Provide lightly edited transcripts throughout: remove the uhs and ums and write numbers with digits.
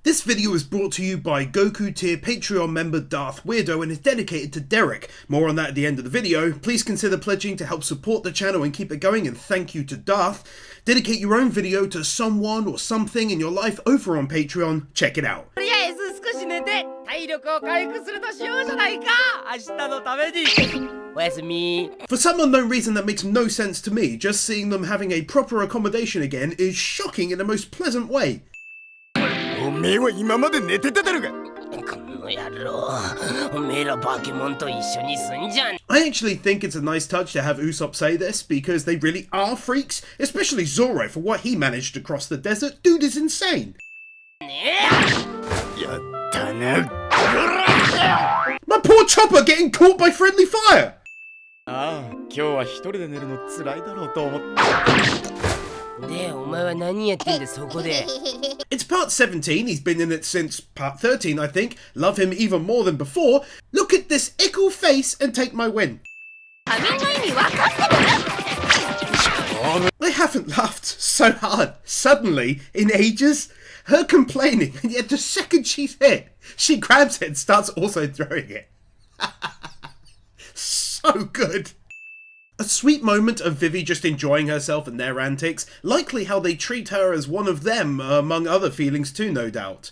This video is brought to you by Goku tier Patreon member Darth Weirdo and is dedicated to Derek. More on that at the end of the video. Please consider pledging to help support the channel and keep it going, and thank you to Darth. Dedicate your own video to someone or something in your life over on Patreon. Check it out. For some unknown reason that makes no sense to me, just seeing them having a proper accommodation again is shocking in the most pleasant way. I actually think it's a nice touch to have Usopp say this, because they really are freaks, especially Zoro for what he managed to cross the desert. Dude is insane. My poor Chopper getting caught by friendly fire! It's part 17, he's been in it since part 13 I think. Love him even more than before. Look at this ickle face and take my win. I haven't laughed so hard suddenly in ages. Her complaining, and yet the second she's hit, she grabs it and starts also throwing it. So good. A sweet moment of Vivi just enjoying herself and their antics, likely how they treat her as one of them, among other feelings too, no doubt.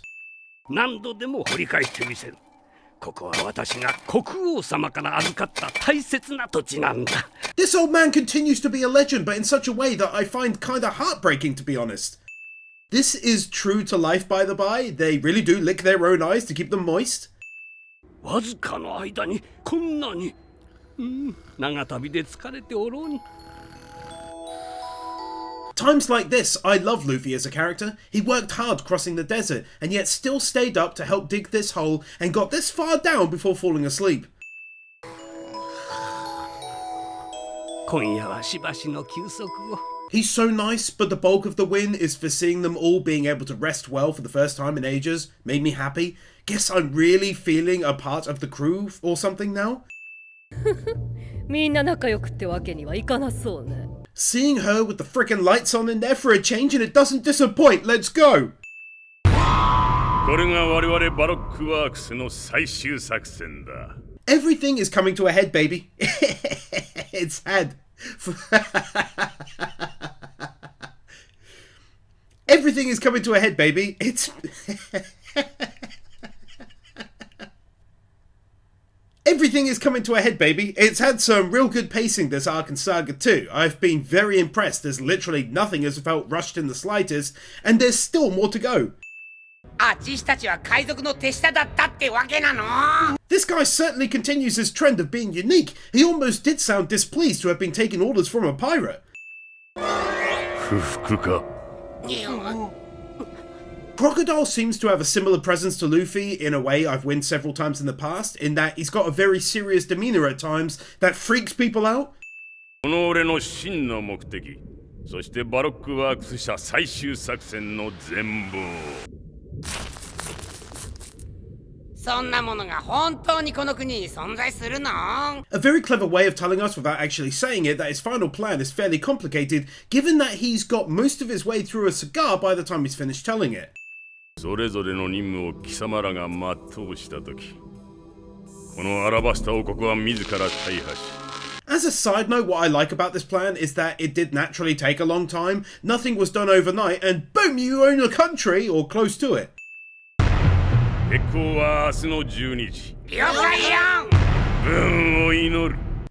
This old man continues to be a legend, but in such a way that I find kinda heartbreaking, to be honest. This is true to life, by the by. They really do lick their own eyes to keep them moist. Times like this, I love Luffy as a character. He worked hard crossing the desert, and yet still stayed up to help dig this hole, and got this far down before falling asleep. He's so nice, but the bulk of the win is for seeing them all being able to rest well for the first time in ages. Made me happy. Guess I'm really feeling a part of the crew or something now. Seeing her with the frickin' lights on in there for a change, and it doesn't disappoint. Let's go! Everything is coming to a head, baby. It's had. Everything is coming to a head, baby. Everything is coming to a head, baby. It's had some real good pacing this arc and saga too. I've been very impressed. There's literally nothing has felt rushed in the slightest, and there's still more to go. This guy certainly continues his trend of being unique. He almost did sound displeased to have been taking orders from a pirate. Crocodile seems to have a similar presence to Luffy in a way I've won several times in the past, in that he's got a very serious demeanor at times that freaks people out. A very clever way of telling us without actually saying it that his final plan is fairly complicated, given that he's got most of his way through a cigar by the time he's finished telling it. As a side note, what I like about this plan is that it did naturally take a long time, nothing was done overnight, and boom, you own a country, or close to it.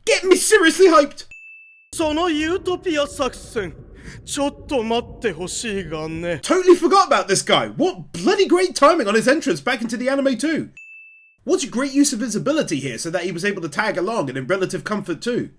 Get me seriously hyped! Totally forgot about this guy. What bloody great timing on his entrance back into the anime too. What a great use of his ability here so that he was able to tag along and in relative comfort too.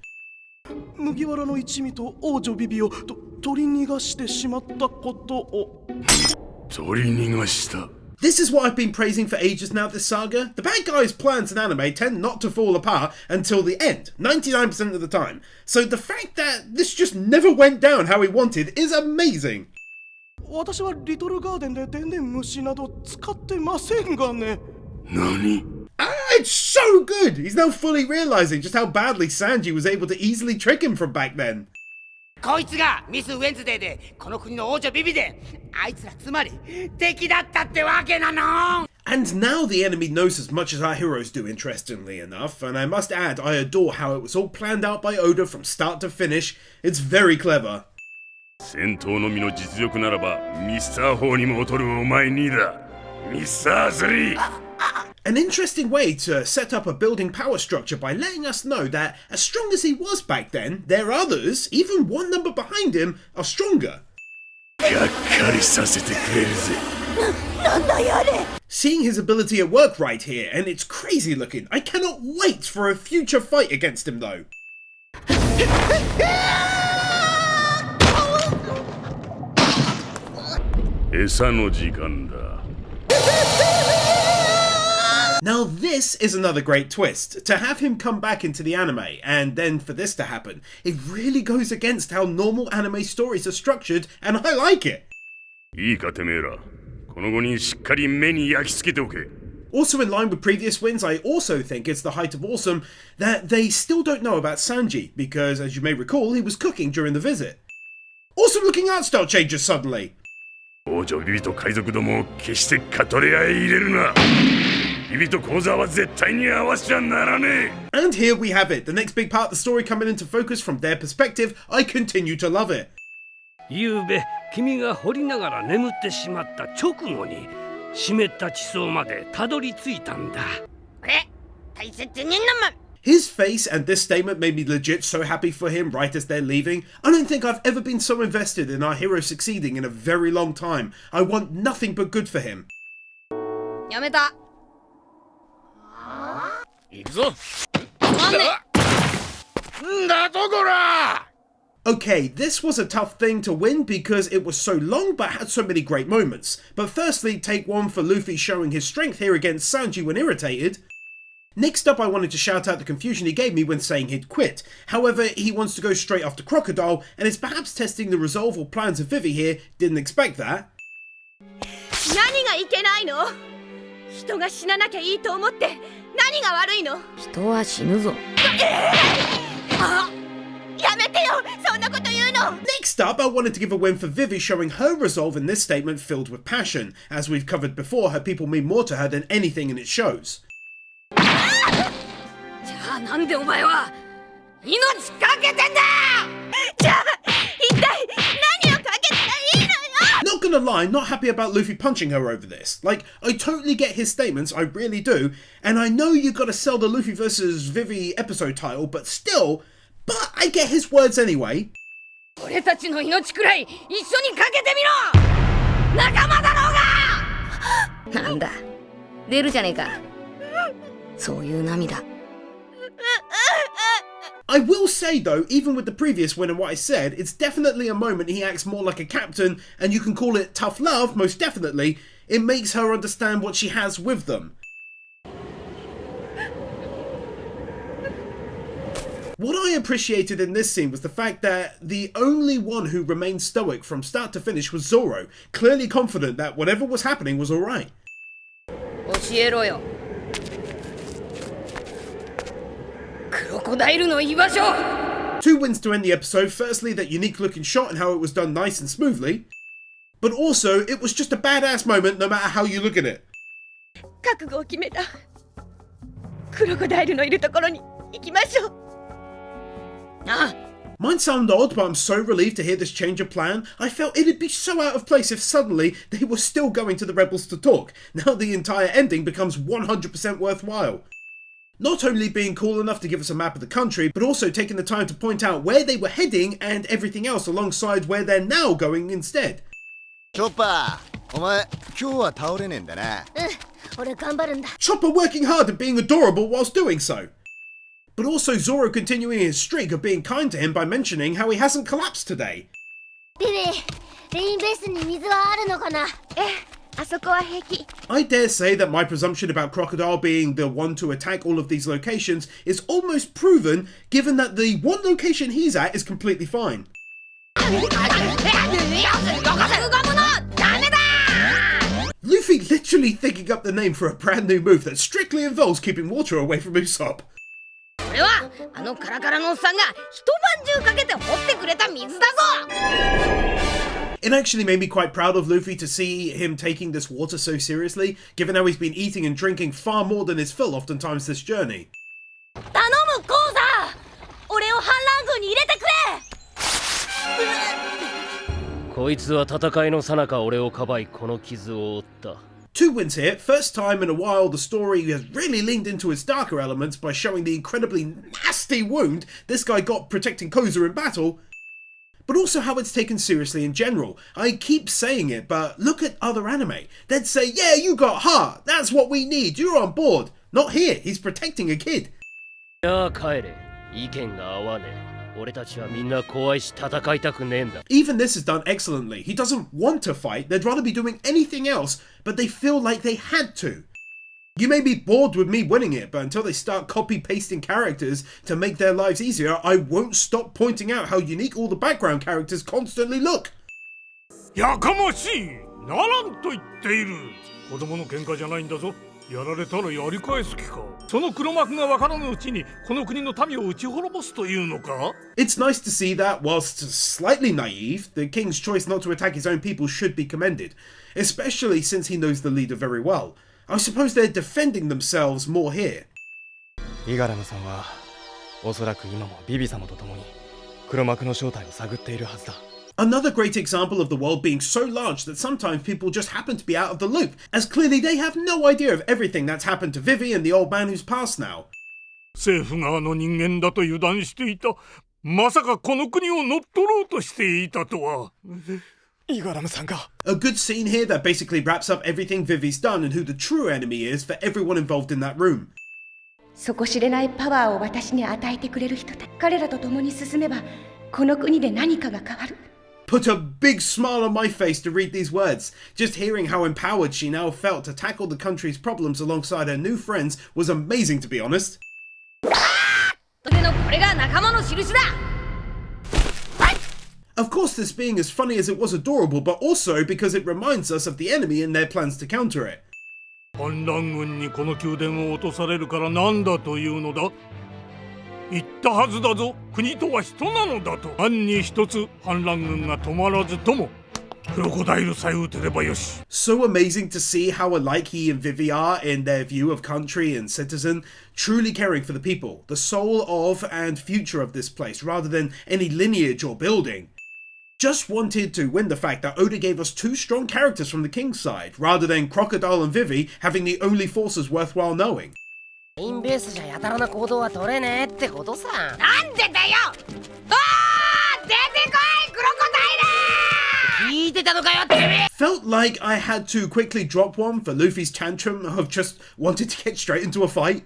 This is what I've been praising for ages now, this saga. The bad guys' plans in anime tend not to fall apart until the end, 99% of the time. So the fact that this just never went down how he wanted is amazing. It's so good! He's now fully realizing just how badly Sanji was able to easily trick him from back then. こいつがミス・ウェンズデーでこの国の王女ビビであいつらつまり敵だったってわけなの。 And now the enemy knows as much as our heroes do, interestingly enough, and I must add, I adore how it was all planned out by Oda from start to finish. It's very clever. 戦闘のみの実力ならばミスター4にも劣るお前にだミスター3。 An interesting way to set up a building power structure by letting us know that as strong as he was back then, there are others, even one number behind him, are stronger. がっかりさせてくれるぜ。なんだやれ。 Seeing his ability at work right here, and it's crazy looking. I cannot wait for a future fight against him though. 餌の時間だ。 Now this is another great twist. To have him come back into the anime, and then for this to happen, it really goes against how normal anime stories are structured, and I like it. いいかてめえら、この5人しっかり目に焼き付けておけ。 Also in line with previous wins, I also think it's the height of awesome that they still don't know about Sanji, because as you may recall, he was cooking during the visit. Awesome looking art style changes suddenly. 王女ビビと海賊どもを決してカトレアへ入れるな。ビビと講座は絶対に合わしちゃならねえ。 And here we have it, the next big part of the story coming into focus from their perspective. I continue to love it. ゆうべ君が掘りながら眠ってしまった直後に湿った地層までたどり着いたんだ。これ大切にのま。 His face and this statement made me legit so happy for him right as they're leaving. I don't think I've ever been so invested in our hero succeeding in a very long time. I want nothing but good for him. やめた。行くぞ。なんで。んだとこら。 Okay, this was a tough thing to win because it was so long but had so many great moments. But firstly, take one for Luffy showing his strength here against Sanji when irritated. Next up, I wanted to shout out the confusion he gave me when saying he'd quit. However, he wants to go straight after Crocodile and is perhaps testing the resolve or plans of Vivi here. Didn't expect that. 何がいけないの？人が死ななきゃいいと思って何が悪いの？人は死ぬぞ。あ、やめてよ、そんなこと言うの。 Next up, I wanted to give a win for Vivi showing her resolve in this statement filled with passion. As we've covered before, her people mean more to her than anything in its shows. じゃあなんでお前は命かけてんだ。じゃあ一体何をかけたらいいのよ。 Not gonna lie, not happy about Luffy punching her over this. Like, I totally get his statements, I really do, and I know you gotta sell the Luffy vs Vivi episode title, but still, but I get his words anyway. 俺たちの命くらい一緒にかけてみろ。仲間だろうが。なんだ、出るじゃねえか。そういう涙。I will say though, even with the previous win and what I said, it's definitely a moment he acts more like a captain, and you can call it tough love, most definitely. It makes her understand what she has with them. What I appreciated in this scene was the fact that the only one who remained stoic from start to finish was Zoro, clearly confident that whatever was happening was alright. 教えろよ。クロコダイルの居場所。 Two wins to end the episode. Firstly, that unique looking shot and how it was done nice and smoothly. But also, it was just a badass moment no matter how you look at it. 覚悟を決めた。クロコダイルのいるところに行きましょう。ああ。 Might sound odd, but I'm so relieved to hear this change of plan. I felt it'd be so out of place if suddenly they were still going to the rebels to talk. Now the entire ending becomes 100% worthwhile. Not only being cool enough to give us a map of the country, but also taking the time to point out where they were heading and everything else alongside where they're now going instead. Chopper, お前今日は倒れねえんだな。俺頑張るんだ。 Chopper working hard and being adorable whilst doing so. But also Zoro continuing his streak of being kind to him by mentioning how he hasn't collapsed today. ビビ、レインベースに水はあるのかな。あそこは平気。 I dare say that my presumption about Crocodile being the one to attack all of these locations is almost proven, given that the one location he's at is completely fine. Luffy literally thinking up the name for a brand new move that strictly involves keeping water away from Usopp. これはあのカラカラのおっさんが一晩中かけて掘ってくれた水だぞ。 It actually made me quite proud of Luffy to see him taking this water so seriously, given how he's been eating and drinking far more than his fill oftentimes this journey. 頼むコウザ、俺を反乱軍に入れてくれ。こいつは戦いの最中俺をかばいこの傷を負った。 2 wins here. First time in a while the story has really leaned into its darker elements by showing the incredibly nasty wound this guy got protecting Koza in battle, but also how it's taken seriously in general. I keep saying it, but look at other anime. They'd say, yeah, you got heart, that's what we need, you're on board. Not here, he's protecting a kid. やあ帰れ、意見が合わねえ。俺たちはみんな怖いし戦いたくねえんだ。 Even this is done excellently. He doesn't want to fight, they'd rather be doing anything else, but they feel like they had to. You may be bored with me winning it, but until they start copy-pasting characters to make their lives easier, I won't stop pointing out how unique all the background characters constantly look. やかましい、ならんと言っている。子供の喧嘩じゃないんだぞ。やられたらやり返す気か。その黒幕がわからぬうちにこの国の民を打ち滅ぼすというのか。 It's nice to see that, whilst slightly naive, the king's choice not to attack his own people should be commended, especially since he knows the leader very well. I suppose they're defending themselves more here. イガラムさんはおそらく今もビビ様と共に黒幕の正体を探っているはずだ。 Another great example of the world being so large that sometimes people just happen to be out of the loop, as clearly they have no idea of everything that's happened to Vivi and the old man who's passed now. 政府側の人間だと油断していた。まさかこの国を乗っ取ろうとしていたとは。A good scene here that basically wraps up everything Vivi's done and who the true enemy is for everyone involved in that room. 底知れないパワーを私に与えてくれる人たち、彼らと共に進めばこの国で何かが変わる。 Put a big smile on my face to read these words. Just hearing how empowered she now felt to tackle the country's problems alongside her new friends was amazing, to be honest. これが仲間の印だ。 Of course, this being as funny as it was adorable, but also because it reminds us of the enemy and their plans to counter it. 反乱軍にこの宮殿を落とされるからなんだというのだ。言ったはずだぞ。国とは人なのだと。暗に一つ反乱軍が止まらずともクロコダイルさえ撃てればよし。 So amazing to see how alike he and Vivi are in their view of country and citizen, truly caring for the people, the soul of and future of this place, rather than any lineage or building. Just wanted to win the fact that Oda gave us 2 strong characters from the king's side, rather than Crocodile and Vivi having the only forces worthwhile knowing. インベースじゃやたらな行動は取れねえってことさ。なんでだよ。あー、出てこいクロコダイル。聞いてたのかよてめえ。 Felt like I had to quickly drop one for Luffy's tantrum of just wanted to get straight into a fight.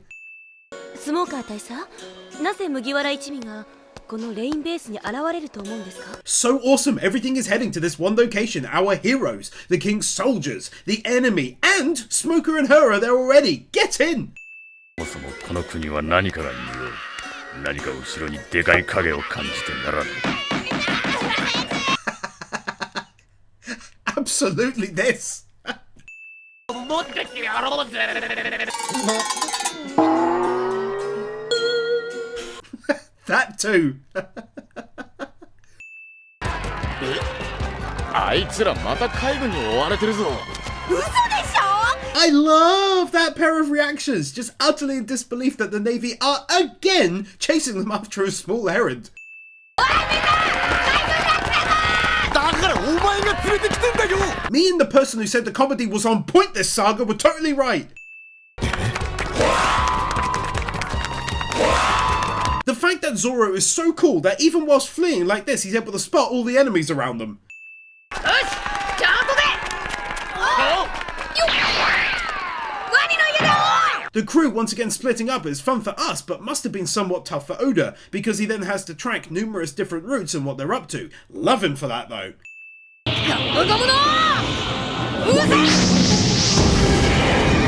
スモーカー大佐、なぜ麦わら一味がこのレインベースに現れると思うんですか？ So awesome, everything is heading to this one location. Our heroes, the king's soldiers, the enemy, and Smoker and her are there already. Get in! そもそもこの国は何かが匂う。何か後ろにでかい影を感じてならぬ。Absolutely this. 持ってってやろうぜ。That too. あいつらまた海軍に追われてるぞ。嘘でしょ。 I love that pair of reactions, just utterly in disbelief that the Navy are again chasing them after a small errand. だからお前が連れてきてんだよ。 Me and the person who said the comedy was on point this saga were totally right. The fact that Zoro is so cool that even whilst fleeing like this, he's able to spot all the enemies around them. The crew once again splitting up is fun for us, but must have been somewhat tough for Oda, because he then has to track numerous different routes and what they're up to. Love him for that though.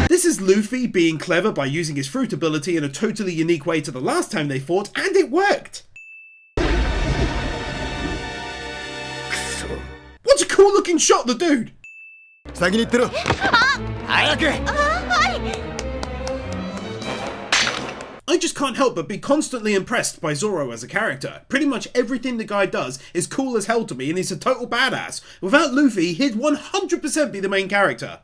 This is Luffy being clever by using his fruit ability in a totally unique way to the last time they fought, and it worked! What a cool looking shot, the dude! 先に行ってろ。早く。I I just can't help but be constantly impressed by Zoro as a character. Pretty much everything the guy does is cool as hell to me, and he's a total badass. Without Luffy, he'd 100% be the main character.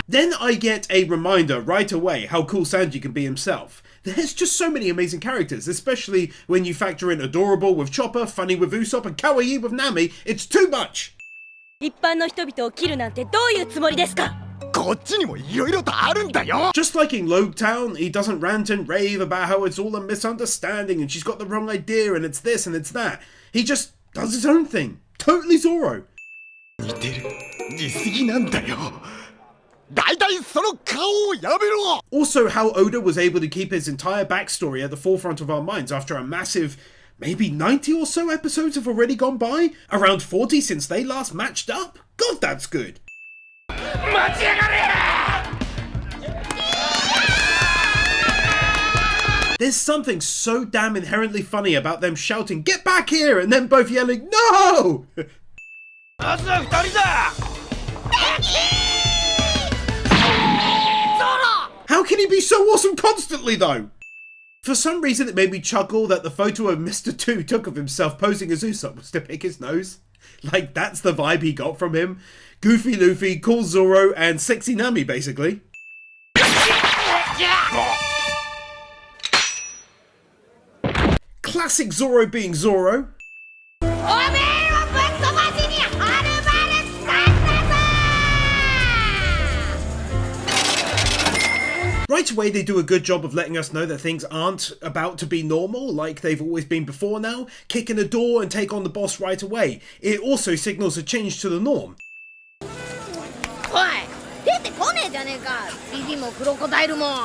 Then I get a reminder right away how cool Sanji can be himself. There's just so many amazing characters, especially when you factor in Adorable with Chopper, Funny with Usopp, and Kawaii with Nami. It's too much! 一般の人々を切るなんてどういうつもりですか? Just like in Logtown, he doesn't rant and rave about how it's all a misunderstanding and she's got the wrong idea and it's this and it's that. He just does his own thing. Totally Zoro. Also, how Oda was able to keep his entire backstory at the forefront of our minds after a massive, maybe 90 or so episodes have already gone by? Around 40 since they last matched up? God, that's good. There's something so damn inherently funny about them shouting, "Get back here!" and then both yelling, "No!" How can he be so awesome constantly, though? For some reason, it made me chuckle that the photo of Mr. 2 took of himself posing as Usopp was to pick his nose. Like, that's the vibe he got from him. Goofy Luffy, cool Zoro, and sexy Nami, basically. Classic Zoro being Zoro. Right away, they do a good job of letting us know that things aren't about to be normal like they've always been before now. Kick in a door and take on the boss right away. It also signals a change to the norm.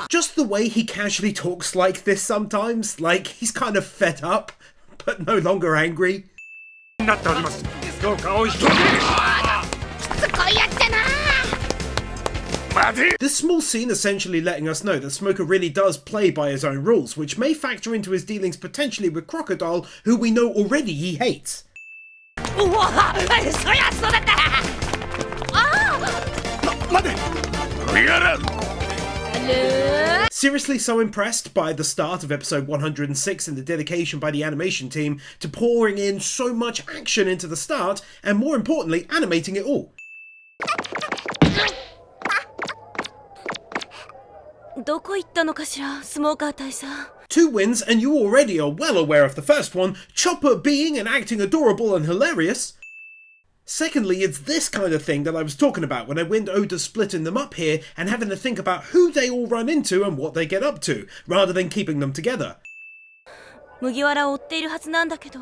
Just the way he casually talks like this sometimes, like he's kind of fed up, but no longer angry. This small scene essentially letting us know that Smoker really does play by his own rules, which may factor into his dealings potentially with Crocodile, who we know already he hates. Seriously so impressed by the start of episode 106 and the dedication by the animation team to pouring in so much action into the start, and more importantly, animating it all. どこ行ったのかしら、スモーカー大佐。 2 wins, and you already are well aware of the first one, Chopper being and acting adorable and hilarious. Secondly, it's this kind of thing that I was talking about when I went Oda splitting them up here and having to think about who they all run into and what they get up to, rather than keeping them together. 麦わらを追っているはずなんだけど。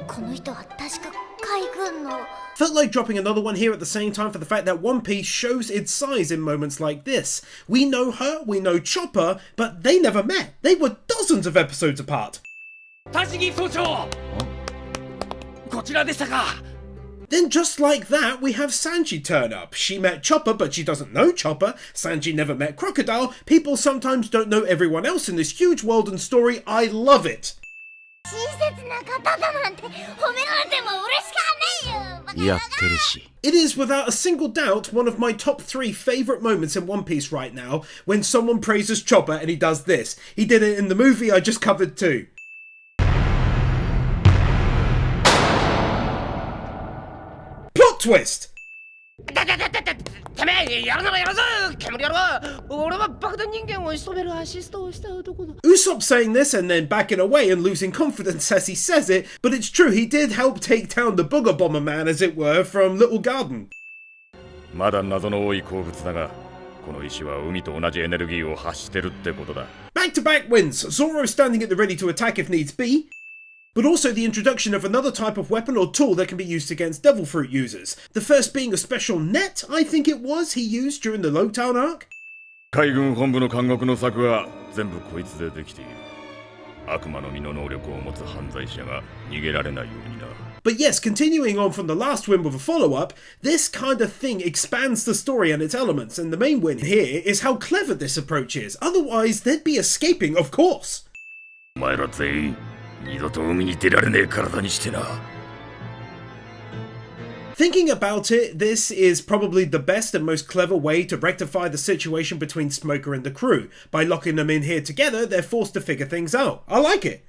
この人は確か海軍の。 Felt like dropping another one here at the same time for the fact that One Piece shows its size in moments like this. We know her, we know Chopper, but they never met. They were dozens of episodes apart. Then just like that, we have Sanji turn up. She met Chopper, but she doesn't know Chopper. Sanji never met Crocodile. People sometimes don't know everyone else in this huge world and story. I love it. It is without a single doubt one of my top 3 favourite moments in One Piece right now, when someone praises Chopper and he does this. He did it in the movie I just covered too. Plot twist! Usopp saying this and then backing away and losing confidence as he says it, but it's true, he did help take down the Booger Bomber Man, as it were, from Little Garden. Back to back wins, Zoro standing at the ready to attack if needs be, but also the introduction of another type of weapon or tool that can be used against Devil Fruit users. The first being a special net, I think it was, he used during the Logtown arc. But yes, continuing on from the last win with a follow-up, this kind of thing expands the story and its elements, and the main win here is how clever this approach is. Otherwise, they'd be escaping, of course. Thinking about it, this is probably the best and most clever way to rectify the situation between Smoker and the crew. By locking them in here together, they're forced to figure things out. I like it.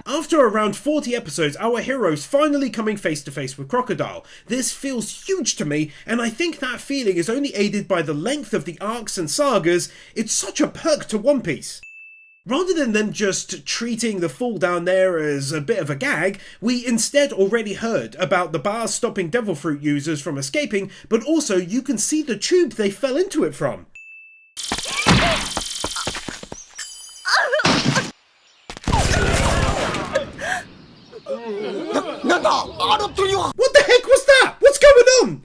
After around 40 episodes, our hero's finally coming face to face with Crocodile. This feels huge to me, and I think that feeling is only aided by the length of the arcs and sagas. It's such a perk to One Piece. Rather than them just treating the fall down there as a bit of a gag, we instead already heard about the bars stopping devil fruit users from escaping, but also you can see the tube they fell into it from. What the heck was that? What's going on?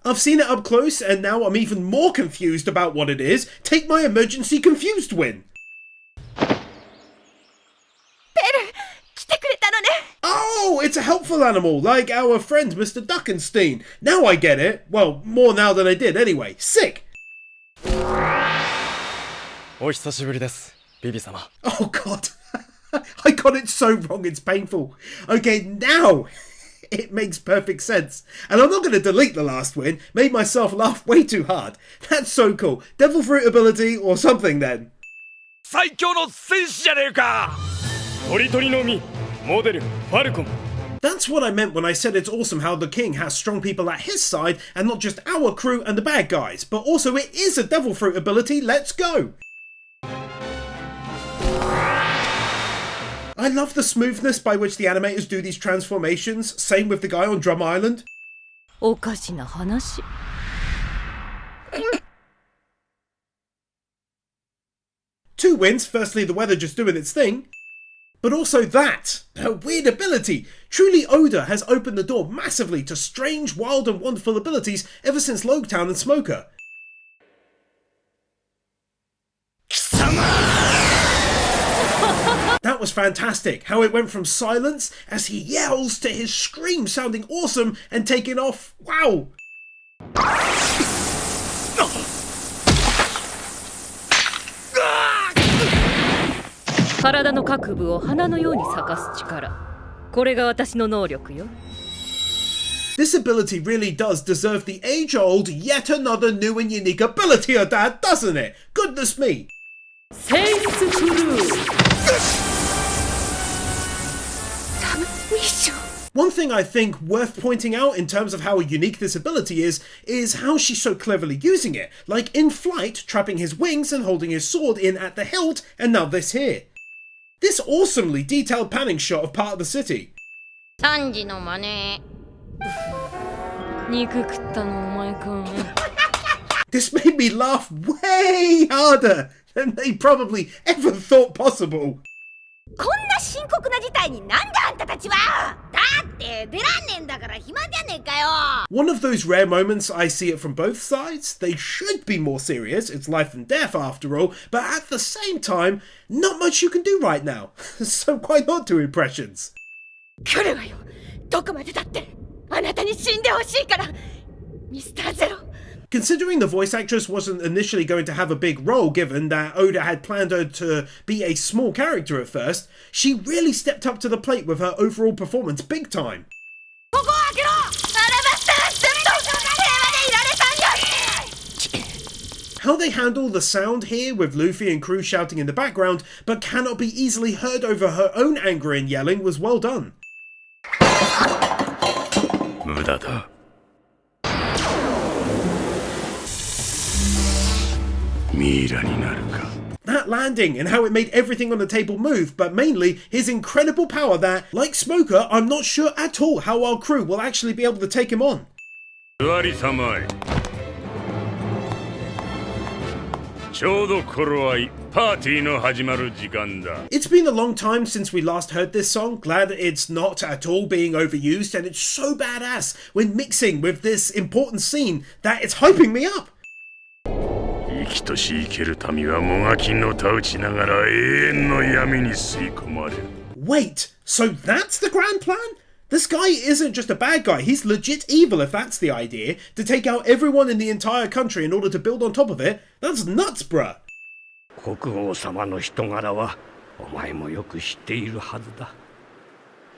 I've seen it up close and now I'm even more confused about what it is. Take my emergency confused win. Oh, it's a helpful animal, like our friend Mr. Duckenstein. Now I get it. Well, more now than I did anyway. Sick. お久しぶりです、ビビ様。 Oh god. I got it so wrong, it's painful. Okay, now it makes perfect sense. And I'm not going to delete the last win. Made myself laugh way too hard. That's so cool. Devil fruit ability or something then. 最強の戦士じゃねえか。鳥鳥の実、モデル、ファルコン。 That's what I meant when I said it's awesome how the king has strong people at his side and not just our crew and the bad guys. But also it is a devil fruit ability. Let's go. I love the smoothness by which the animators do these transformations. Same with the guy on Drum Island. おかしな話。Two wins. Firstly, the weather just doing its thing. But also that, her weird ability. Truly Oda has opened the door massively to strange, wild and wonderful abilities ever since Logetown and Smoker. That was fantastic, how it went from silence as he yells to his scream sounding awesome and taking off. Wow! This ability really does deserve the age-old, yet another new and unique ability of that, doesn't it? Goodness me! One thing I think worth pointing out in terms of how unique this ability is how she's so cleverly using it. Like in flight, trapping his wings and holding his sword in at the hilt, and now this here. This awesomely detailed panning shot of part of the city. This made me laugh way harder than they probably ever thought possible. One of those rare moments I see it from both sides. They should be more serious, it's life and death after all, but at the same time, not much you can do right now. So why not do impressions? Considering the voice actress wasn't initially going to have a big role given that Oda had planned her to be a small character at first, she really stepped up to the plate with her overall performance big time. How they handle the sound here with Luffy and crew shouting in the background but cannot be easily heard over her own anger and yelling was well done. That landing and how it made everything on the table move, but mainly his incredible power that, like Smoker, I'm not sure at all how our crew will actually be able to take him on. It's been a long time since we last heard this song. Glad it's not at all being overused, and it's so badass when mixing with this important scene that it's hyping me up. Wait, so that's the grand plan? This guy isn't just a bad guy, he's legit evil if that's the idea. To take out everyone in the entire country in order to build on top of it, that's nuts, bruh. 国王様の人柄はお前もよく知っているはずだ。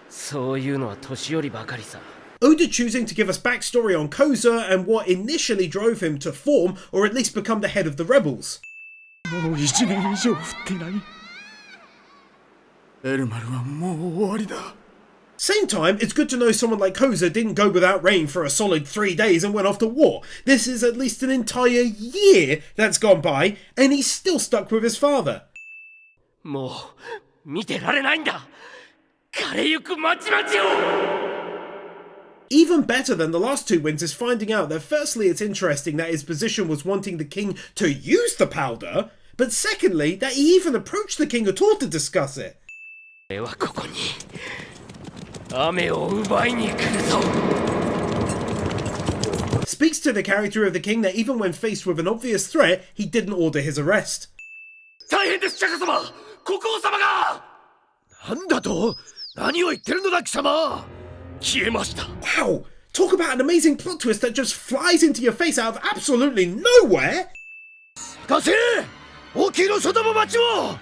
そういうのは年寄りばかりさ。 Oda choosing to give us backstory on Koza and what initially drove him to form, or at least become the head of the rebels. もう1年以上降っていない。エルマルはもう終わりだ。 Same time, it's good to know someone like Koza didn't go without rain for a solid 3 days and went off to war. This is at least an entire year that's gone by, and he's still stuck with his father. もう見てられないんだ。枯れゆく町々を。 Even better than the last 2 wins is finding out that firstly it's interesting that his position was wanting the king to use the powder, but secondly that he even approached the king at all to discuss it. 俺はここに雨を奪いに来るぞ。 Speaks to the character of the king that even when faced with an obvious threat, he didn't order his arrest. 大変です、釈迦様。国王様が。なんだと？何を言ってるのだ、貴様。消えました。 Wow! Talk about an amazing plot twist that just flies into your face out of absolutely nowhere! 貸せ！大きいの外も町を。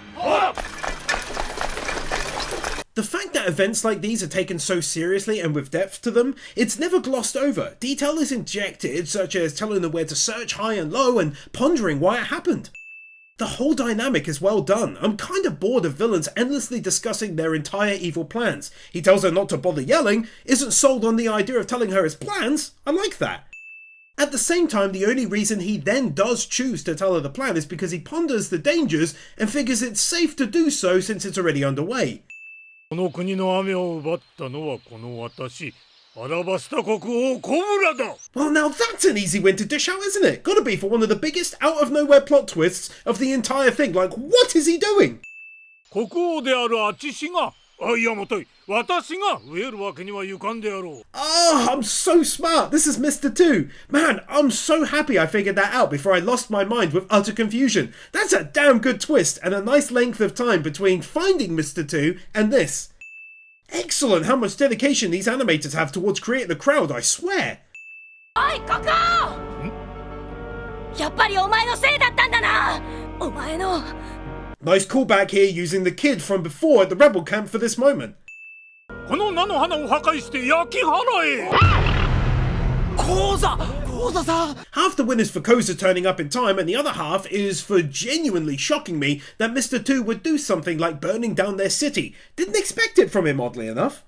The fact that events like these are taken so seriously and with depth to them, it's never glossed over. Detail is injected, such as telling them where to search high and low and pondering why it happened. The whole dynamic is well done. I'm kind of bored of villains endlessly discussing their entire evil plans. He tells her not to bother yelling, isn't sold on the idea of telling her his plans. I like that. At the same time, the only reason he then does choose to tell her the plan is because he ponders the dangers and figures it's safe to do so since it's already underway. この国の雨を奪ったのはこの私、アラバスタ国王コブラだ。 Well, now that's an easy win to dish out, isn't it? Gotta be for one of the biggest out-of-nowhere plot twists of the entire thing. Like, what is he doing? 国王であるあちしが、いやもとい、私が飢えるわけにはいかんであろう。 Oh, I'm so smart. This is Mr. 2. Man, I'm so happy I figured that out before I lost my mind with utter confusion. That's a damn good twist and a nice length of time between finding Mr. 2 and this. Excellent how much dedication these animators have towards creating the crowd, I swear. おい国王。やっぱりお前のせいだったんだな。お前の。 Nice callback here using the kid from before at the rebel camp for this moment. この菜の花を破壊して焼き払え。 Half the win is for Koza turning up in time, and the other half is for genuinely shocking me that Mr. 2 would do something like burning down their city. Didn't expect it from him, oddly enough.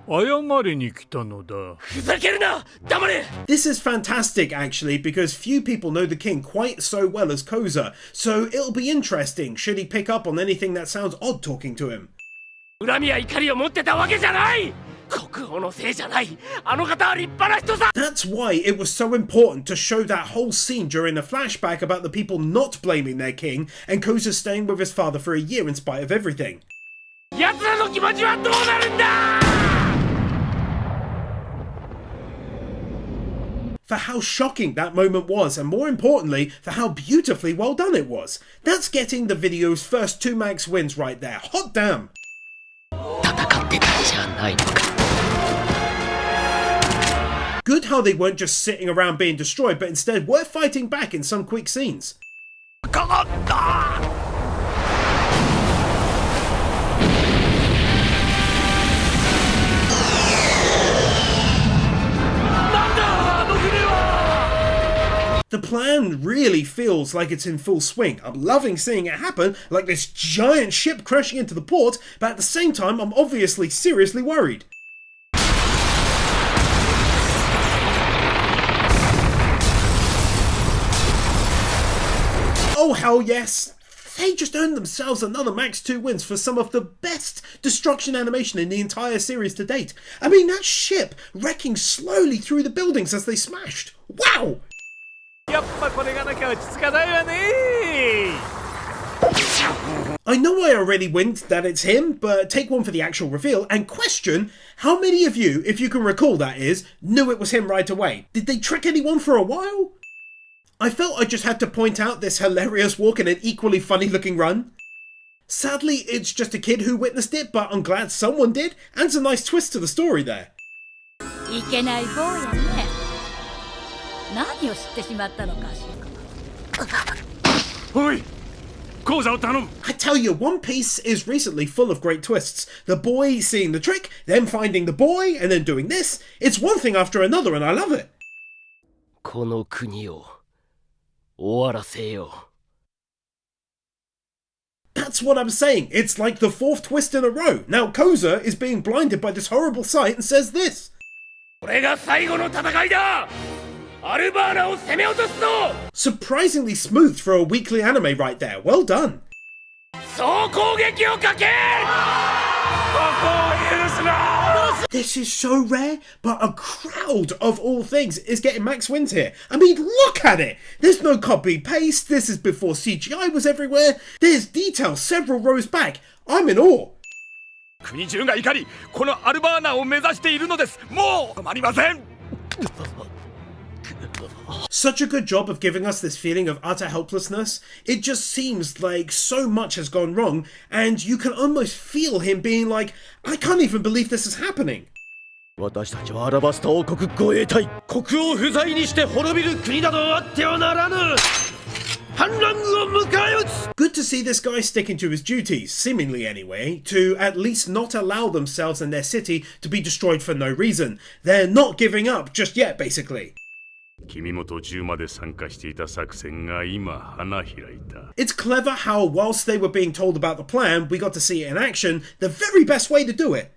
謝りに来たのだ。ふざけるな！黙れ！ This is fantastic, actually, because few people know the king quite so well as Koza, so it'll be interesting should he pick up on anything that sounds odd talking to him. 恨みや怒りを持ってたわけじゃない！国王のせいじゃない！あの方は立派な人さ！ That's why it was so important to show that whole scene during the flashback about the people not blaming their king and Koza staying with his father for a year in spite of everything. 奴らの気持ちはどうなるんだ！ For how shocking that moment was, and more importantly, for how beautifully well done it was. That's getting the video's first 2 max wins right there. Hot damn! 戦ってたんじゃないのか。 Good how they weren't just sitting around being destroyed, but instead were fighting back in some quick scenes. かかった！ The plan really feels like it's in full swing. I'm loving seeing it happen, like this giant ship crashing into the port, but at the same time I'm obviously seriously worried. Oh hell yes! They just earned themselves another max 2 wins for some of the best destruction animation in the entire series to date. I mean, that ship wrecking slowly through the buildings as they smashed. Wow! やっぱこれがなきゃ落ち着かないわね。 I know I already winked that it's him, but take one for the actual reveal and question how many of you, if you can recall that is, knew it was him right away. Did they trick anyone for a while? I felt I just had to point out this hilarious walk and an equally funny looking run. Sadly, it's just a kid who witnessed it, but I'm glad someone did, and it's a nice twist to the story there. いけない坊やね。何を知ってしまったのかしら。おい、講座を頼む。 I tell you, One Piece is recently full of great twists. The boy seeing the trick, them finding the boy, and then doing this. It's one thing after another, and I love it. この国を終わらせよう。 That's what I'm saying. It's like the fourth twist in a row. Now Koza is being blinded by this horrible sight and says this. これが最後の戦いだ。アルバーナを攻め落とすぞ。 Surprisingly smooth for a weekly anime right there. Well done. 総攻撃をかけ。ここを許すな。 This is so rare, but a crowd of all things is getting max wins here. I mean, look at it! There's no copy-paste, this is before CGI was everywhere, there's detail several rows back. I'm in awe. 国中が怒り、このアルバーナを目指しているのです。もう止まりません。 Such a good job of giving us this feeling of utter helplessness. It just seems like so much has gone wrong, and you can almost feel him being like, I can't even believe this is happening. 私たちはアラバスタ王国護衛隊、国王不在にして滅びる国などあってはならぬ。反乱軍を迎え撃つ。 Good to see this guy sticking to his duties, seemingly anyway, to at least not allow themselves and their city to be destroyed for no reason. They're not giving up just yet, basically. 君も途中まで参加していた作戦が今花開いた。 It's clever how, whilst they were being told about the plan, we got to see it in action, the very best way to do it.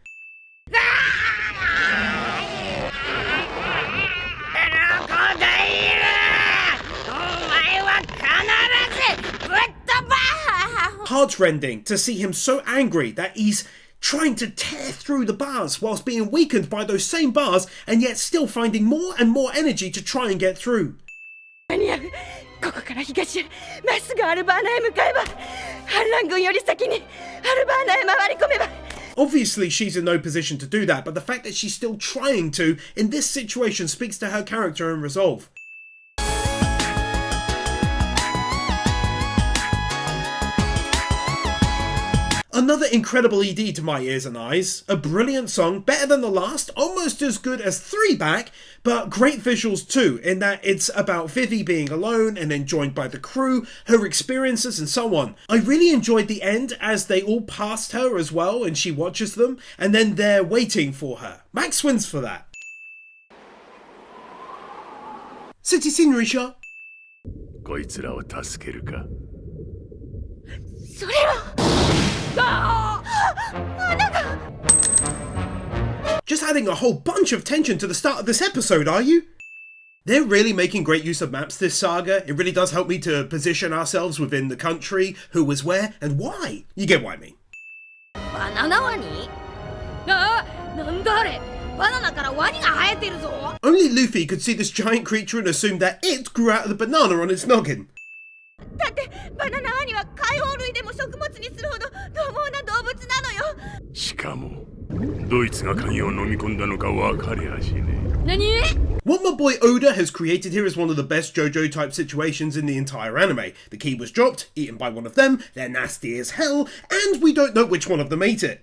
Heartrending to see him so angry that he's trying to tear through the bars whilst being weakened by those same bars and yet still finding more and more energy to try and get through. ここから東へまっすぐアルバーナへ向かえば反乱軍より先にアルバーナへ回り込めば Obviously, she's in no position to do that, but the fact that she's still trying to in this situation speaks to her character and resolve. Another incredible ED to my ears and eyes. A brilliant song, better than the last, almost as good as 3 back, but great visuals too, in that it's about Vivi being alone and then joined by the crew, her experiences and so on. I really enjoyed the end as they all passed her as well and she watches them, and then they're waiting for her. Max wins for that. City Senorita. こいつらを助けるか。それは Just adding a whole bunch of tension to the start of this episode, are you? They're really making great use of maps this saga. It really does help me to position ourselves within the country, who was where, and why. You get what I mean. バナナワニ？あ、なんだあれ？バナナからワニが生えてるぞ。 Only Luffy could see this giant creature and assume that it grew out of the banana on its noggin. だってバナナワニは海藻類でも食物にするほど獰猛な動物なのよ。しかもドイツが鍵を飲み込んだのか分かりゃしねえ。何？ What my boy Oda has created here is one of the best JoJo type situations in the entire anime. The key was dropped, eaten by one of them, they're nasty as hell, and we don't know which one of them ate it.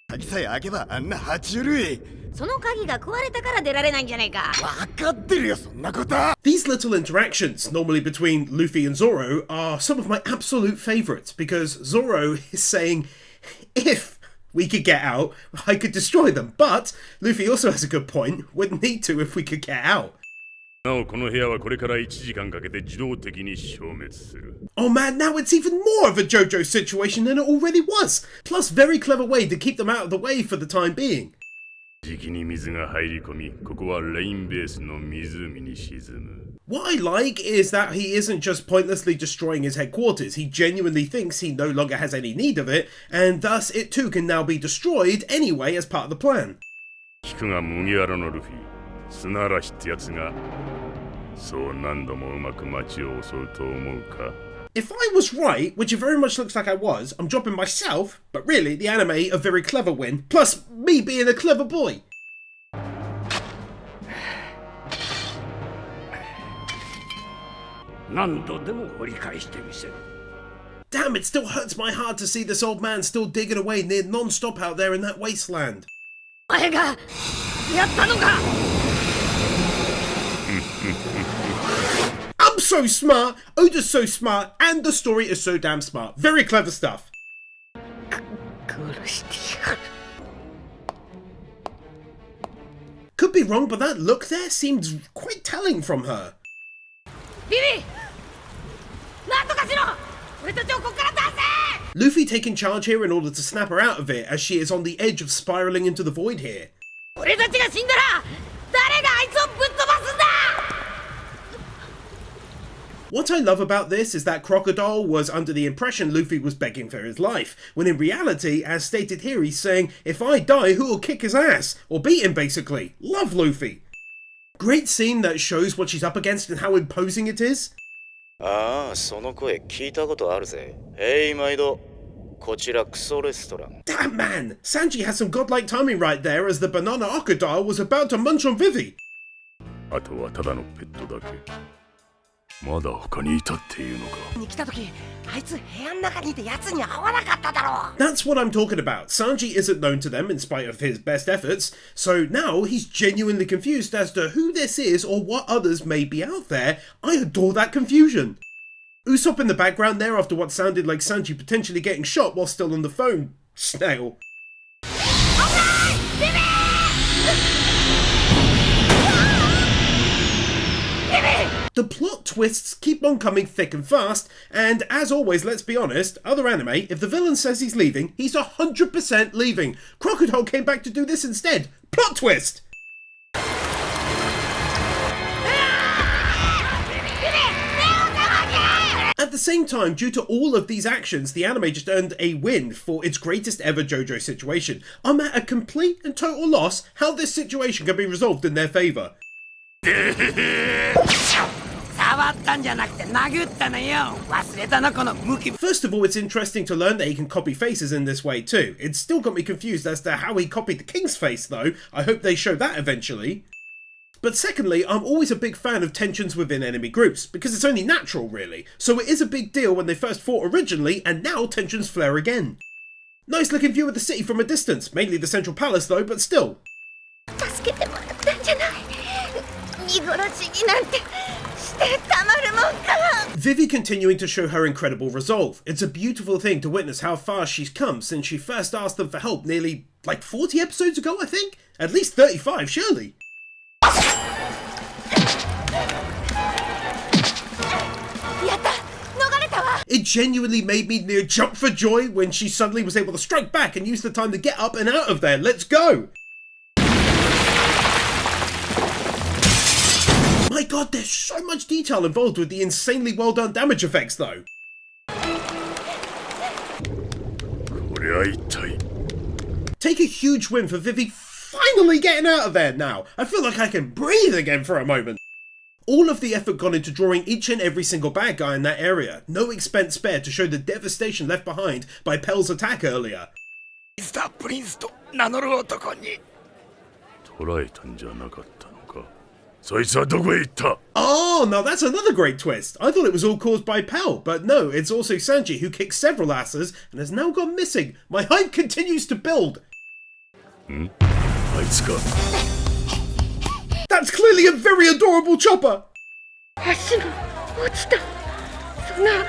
鍵さえ開けばあんな爬虫類。その鍵が壊れたから出られないんじゃないか。分かってるよそんなこと。 These little interactions, normally between Luffy and Zoro, are some of my absolute favourites because Zoro is saying, if we could get out, I could destroy them. But Luffy also has a good point, wouldn't need to if we could get out. なおこの部屋はこれから1時間かけて自動的に消滅する。 Oh man, now it's even more of a JoJo situation than it already was. Plus, very clever way to keep them out of the way for the time being. じきに水が入り込み、ここはレインベースの湖に沈む。 What I like is that he isn't just pointlessly destroying his headquarters. He genuinely thinks he no longer has any need of it, and thus it too can now be destroyed anyway as part of the plan. 聞くが麦わらのルフィ、砂嵐ってやつがそう何度もうまく街を襲うと思うか。 If I was right, which it very much looks like I was, I'm dropping myself, but really, the anime a very clever win, plus me being a clever boy. 何度でも掘り返してみせる。Damn, it still hurts my heart to see this old man still digging away near non-stop out there in that wasteland. お前がやったのか I'm so smart, Oda's so smart, and the story is so damn smart. Very clever stuff. Could be wrong, but that look there seems quite telling from her. ビビなんとかしろ俺たちをここから出せ Luffy taking charge here in order to snap her out of it, as she is on the edge of spiraling into the void here. 俺たちが死んだら誰があいつをぶっ飛ばすんだ What I love about this is that Crocodile was under the impression Luffy was begging for his life, when in reality, as stated here, he's saying, if I die, who will kick his ass? Or beat him, basically. Love Luffy. Great scene that shows what she's up against and how imposing it is. ああ、その声聞いたことあるぜ。へい、毎度。こちらクソレストラン。 Damn man! Sanji has some godlike timing right there as the banana crocodile was about to munch on Vivi. あとはただのペットだけ。まだ他にいたっていうのか。に来た時、あいつ部屋の中にいて奴に会わなかっただろう。 That's what I'm talking about. Sanji isn't known to them in spite of his best efforts, so now he's genuinely confused as to who this is or what others may be out there. I adore that confusion. Usopp in the background there after what sounded like Sanji potentially getting shot while still on the phone. Snail. The plot twists keep on coming thick and fast, and as always, let's be honest, other anime, if the villain says he's leaving, he's 100% leaving. Crocodile came back to do this instead. Plot twist! At the same time, due to all of these actions, the anime just earned a win for its greatest ever JoJo situation. I'm at a complete and total loss how this situation can be resolved in their favour. 触ったんじゃなくて殴ったのよ。忘れたなこのムキ。 First of all, it's interesting to learn that he can copy faces in this way too. It's still got me confused as to how he copied the king's face though. I hope they show that eventually. But secondly, I'm always a big fan of tensions within enemy groups, because it's only natural really. So it is a big deal when they first fought originally, and now tensions flare again. Nice looking view of the city from a distance, mainly the central palace though, but still. 助けてもらったんじゃない見殺しになんてしてたまるもんか Vivi continuing to show her incredible resolve. It's a beautiful thing to witness how far she's come since she first asked them for help nearly, like 40 episodes ago, I think? At least 35, surely. やった逃れたわ It genuinely made me near jump for joy when she suddenly was able to strike back and use the time to get up and out of there. Let's go! My god, there's so much detail involved with the insanely well done damage effects though. こりゃ一体。 Take a huge win for Vivi finally getting out of there now. I feel like I can breathe again for a moment. All of the effort gone into drawing each and every single bad guy in that area. No expense spared to show the devastation left behind by Pell's attack earlier. ミスタープリンスと名乗る男に。捕らえたんじゃなかったのか。そいつはどこへ行った？ Oh, now that's another great twist. I thought it was all caused by Pell, but no, it's also Sanji who kicked several asses and has now gone missing. My hype continues to build. ん？あいつか。 That's clearly a very adorable chopper. 足が落ちたそんな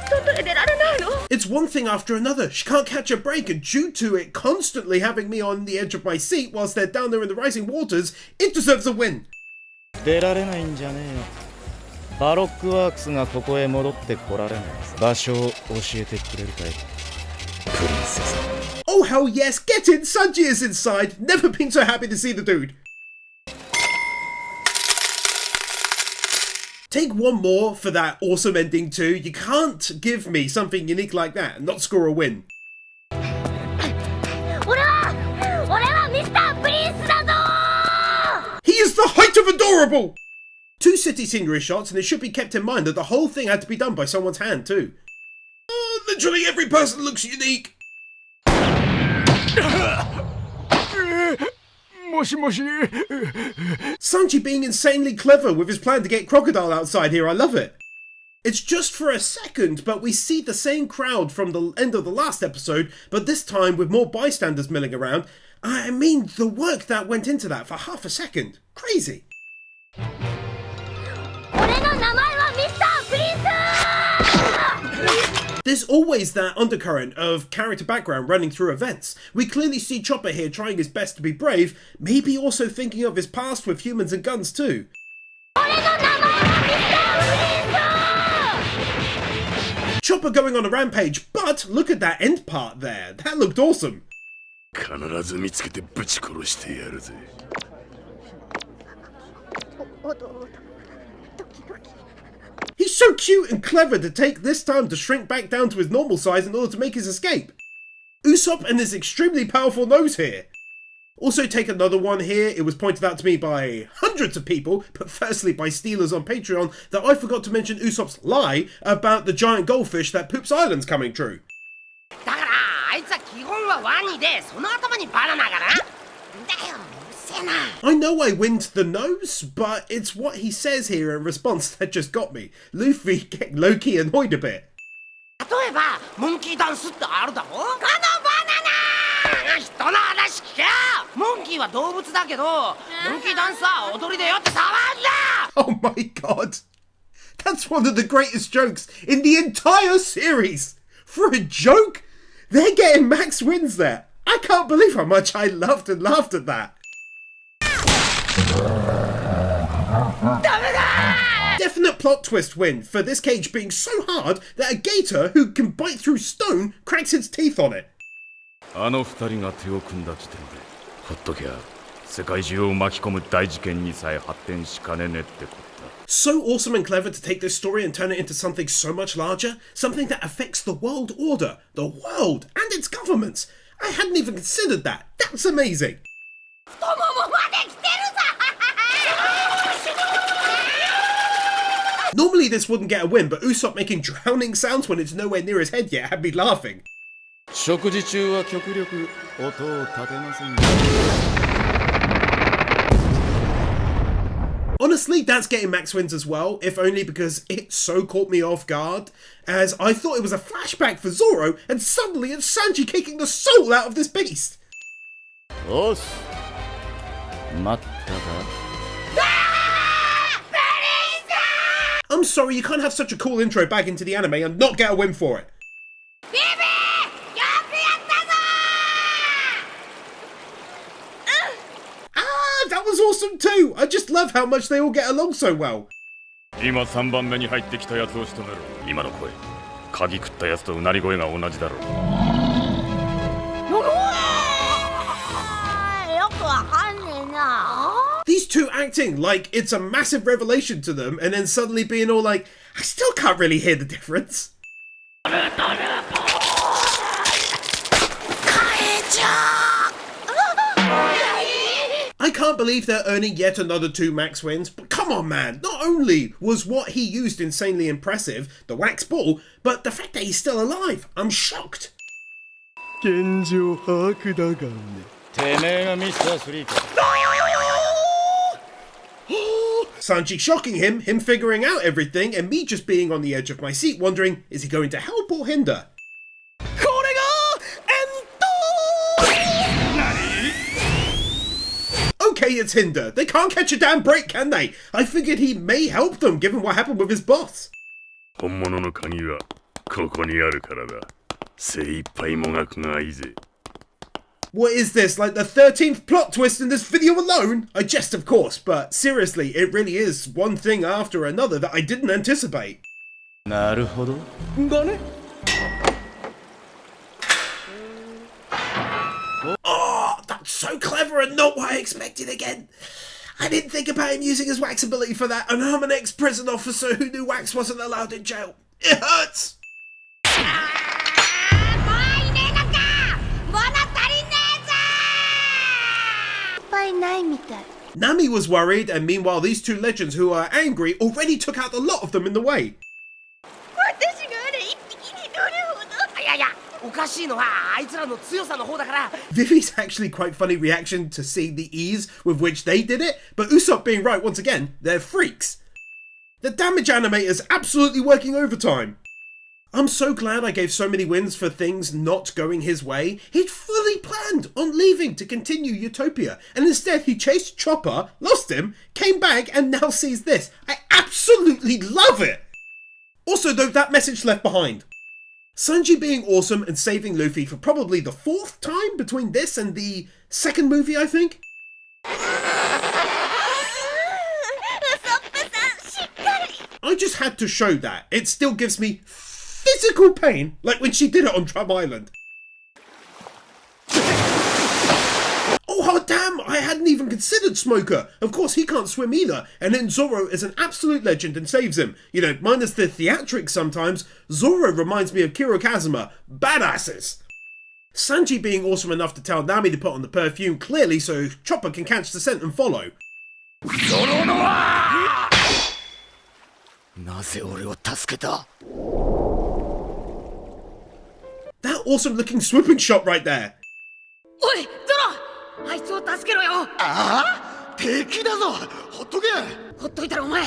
外へ出られないの It's one thing after another. She can't catch a break, and due to it constantly having me on the edge of my seat whilst they're down there in the rising waters, it deserves a win. 出られないんじゃねえよ。バロックワークスがここへ戻ってこられない場所を教えてくれるかい？プリンセス。 Oh hell yes, get in! Sanji is inside. Never been so happy to see the dude. Take one more for that awesome ending too. You can't give me something unique like that and not score a win. 俺はミスタープリンスだぞ He is the height of adorable! 2 city scenery shots, and it should be kept in mind that the whole thing had to be done by someone's hand too. Oh, literally every person looks unique. もしもし。 Sanji being insanely clever with his plan to get Crocodile outside here, I love it. It's just for a second, but we see the same crowd from the end of the last episode, but this time with more bystanders milling around. I mean, the work that went into that for half a second. Crazy. There's always that undercurrent of character background running through events. We clearly see Chopper here trying his best to be brave, maybe also thinking of his past with humans and guns too. Chopper going on a rampage, but look at that end part there. That looked awesome. He's so cute and clever to take this time to shrink back down to his normal size in order to make his escape. Usopp and his extremely powerful nose here. Also take another one here. It was pointed out to me by hundreds of people, but firstly by Steelers on Patreon, that I forgot to mention Usopp's lie about the giant goldfish that Poops Island's coming true. I know I wind the nose, but it's what he says here in response that just got me. Luffy getting low-key annoyed a bit. Oh my god! That's one of the greatest jokes in the entire series! For a joke? They're getting max wins there. I can't believe how much I loved and laughed at that. Definite plot twist win for this cage being so hard that a gator who can bite through stone cracks its teeth on it. So awesome and clever to take this story and turn it into something so much larger, something that affects the world order, the world, and its governments. I hadn't even considered that. That's amazing. Normally this wouldn't get a win, but Usopp making drowning sounds when it's nowhere near his head yet had me laughing. Honestly, that's getting max wins as well, if only because it so caught me off guard, as I thought it was a flashback for Zoro, and suddenly it's Sanji kicking the soul out of this beast. I'm sorry, you can't have such a cool intro back into the anime and not get a win for it. That was awesome too! I just love how much they all get along so well. These two acting like it's a massive revelation to them and then suddenly being all like, I still can't really hear the difference. I can't believe they're earning yet another 2 max wins, but come on man, not only was what he used insanely impressive, the wax ball, but the fact that he's still alive, I'm shocked. Sanji shocking him figuring out everything, and me just being on the edge of my seat wondering, is he going to help or hinder? Okay, it's hinder. They can't catch a damn break, can they? I figured he may help them, given what happened with his boss. What is this, like the 13th plot twist in this video alone? I jest, of course, but seriously, it really is one thing after another that I didn't anticipate. Oh, that's so clever and not what I expected again. I didn't think about him using his wax ability for that, and I'm an ex-prison officer who knew wax wasn't allowed in jail. It hurts! Nami was worried, and meanwhile these two legends who are angry already took out a lot of them in the way. Vivi's actually quite funny reaction to seeing the ease with which they did it, but Usopp being right once again, they're freaks. The damage animator's absolutely working overtime. I'm so glad I gave so many wins for things not going his way. He'd fully planned on leaving to continue Utopia, and instead he chased Chopper, lost him, came back, and now sees this. I absolutely love it! Also though, that message left behind. Sanji being awesome and saving Luffy for probably the 4th time between this and the 2nd movie, I think? I just had to show that. It still gives me physical pain, like when she did it on Drum Island. Oh damn, I hadn't even considered Smoker. Of course he can't swim either, and then Zoro is an absolute legend and saves him. You know, minus the theatrics sometimes, Zoro reminds me of Kiro Kazuma. Badasses! Sanji being awesome enough to tell Nami to put on the perfume clearly so Chopper can catch the scent and follow. That awesome looking swooping shot right there. おいゾロ、あいつを助けろよ。ああ、敵だぞ。ほっとけ。ほっといたらお前、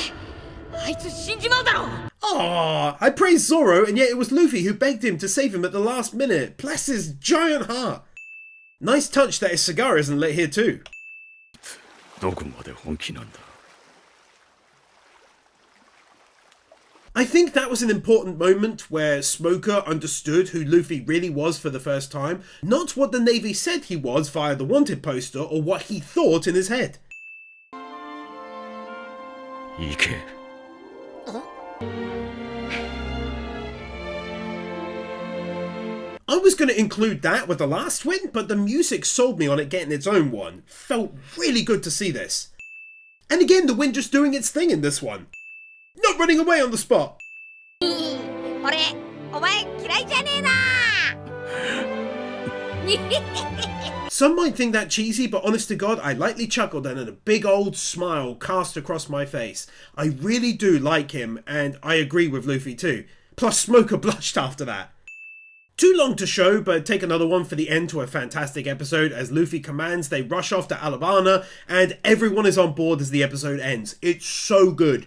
あいつ死んじまうだろ。Ah, I praised Zoro and yet it was Luffy who begged him to save him at the last minute. Bless his giant heart. Nice touch that his cigar isn't lit here too. どこまで本気なんだ。I think that was an important moment where Smoker understood who Luffy really was for the first time, not what the Navy said he was via the wanted poster or what he thought in his head. 行け。I was going to include that with the last win, but the music sold me on it getting its own one. Felt really good to see this. And again, the wind just doing its thing in this one. Not running away on the spot. 俺、お前嫌いじゃねえな。Some might think that cheesy, but honest to God, I lightly chuckled and a big old smile cast across my face. I really do like him, and I agree with Luffy too. Plus, Smoker blushed after that. Too long to show, but take another one for the end to a fantastic episode. As Luffy commands, they rush off to Alabama, and everyone is on board as the episode ends. It's so good.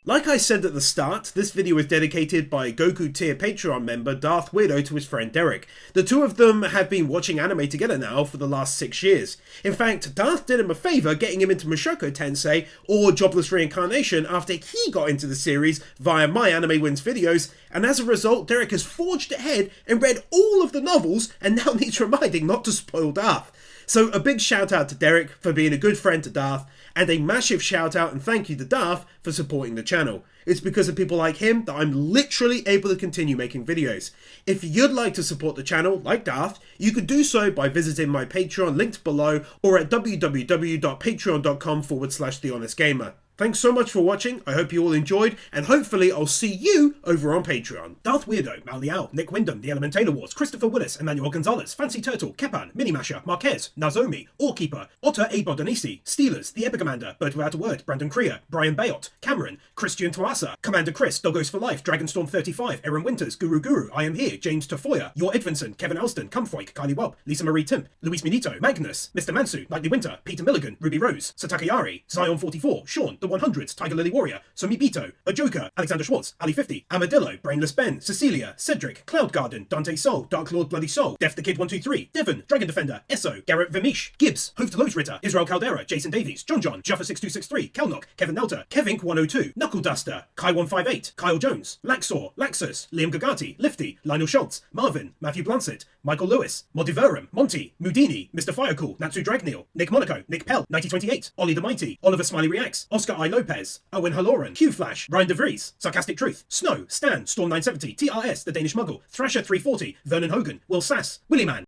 Like I said at the start, this video is dedicated by Goku tier Patreon member Darth Weirdo to his friend Derek. The two of them have been watching anime together now for the last 6 years. In fact, Darth did him a favour getting him into Mushoku Tensei or Jobless Reincarnation after he got into the series via my Anime Wins videos, and as a result Derek has forged ahead and read all of the novels and now needs reminding not to spoil Darth. So a big shout out to Derek for being a good friend to Darth, and a massive shout out and thank you to Darth for supporting the channel. It's because of people like him that I'm literally able to continue making videos. If you'd like to support the channel, like Darth, you could do so by visiting my Patreon linked below or at www.patreon.com/TheHonestGamer. Thanks so much for watching, I hope you all enjoyed, and hopefully I'll see you over on Patreon. Darth Weirdo, Mal Liao, Nick Wyndham, The Elementator Wars, Christopher Willis, Emmanuel Gonzalez, Fancy Turtle, Kepan, Minimasher, Marquez, Nazomi, Orkeeper, Otter A. Bodanisi, Steelers, The Epic Commander, Bird Without a Word, Brandon Krier, Brian Bayot, Cameron, Christian Tuasa, Commander Chris, Doggos for Life, Dragonstorm 35, Aaron Winters, Guru, I Am Here, James Tafoya, Your Edvinson, Kevin Elston, Cumfroik, Kylie Webb, Lisa Marie Timp, Luis Minito, Magnus, Mr. Mansu, Nightly Winter, Peter Milligan, Ruby Rose, Sataka Yari, Zion 44, Sean, The 100s, Tiger Lily Warrior, Sumi Bito, Ajoka, Alexander Schwartz, Ali 50, Amadillo, Brainless Ben, Cecilia, Cedric, Cloud Garden, Dante Soul, Dark Lord Bloody Soul, Def the Kid 123, Devon, Dragon Defender, Esso, Garrett Vermish, Gibbs, Hove to Lowe's Ritter, Israel Caldera, Jason Davies, John, Juffa 6263, Kelnock, Kevin Nelter, Kevink 102, Knuckle Duster, Kai 158, Kyle Jones, Laxor, Laxus, Liam Gagati, Lifty, Lionel Schultz, Marvin, Matthew Blansett, Michael Lewis, Modiverum, Monty, Mudini, Mr. Firecool, Natsu Dragneel, Nick Monaco, Nick Pell, 9028, Ollie the Mighty, Oliver Smiley Reacts, Oscar I. Lopez, Owen Halloran, Q Flash, Ryan DeVries, Sarcastic Truth, Snow, Stan, Storm 970, TRS, The Danish Muggle, Thrasher 340, Vernon Hogan, Will Sass, Willy Man,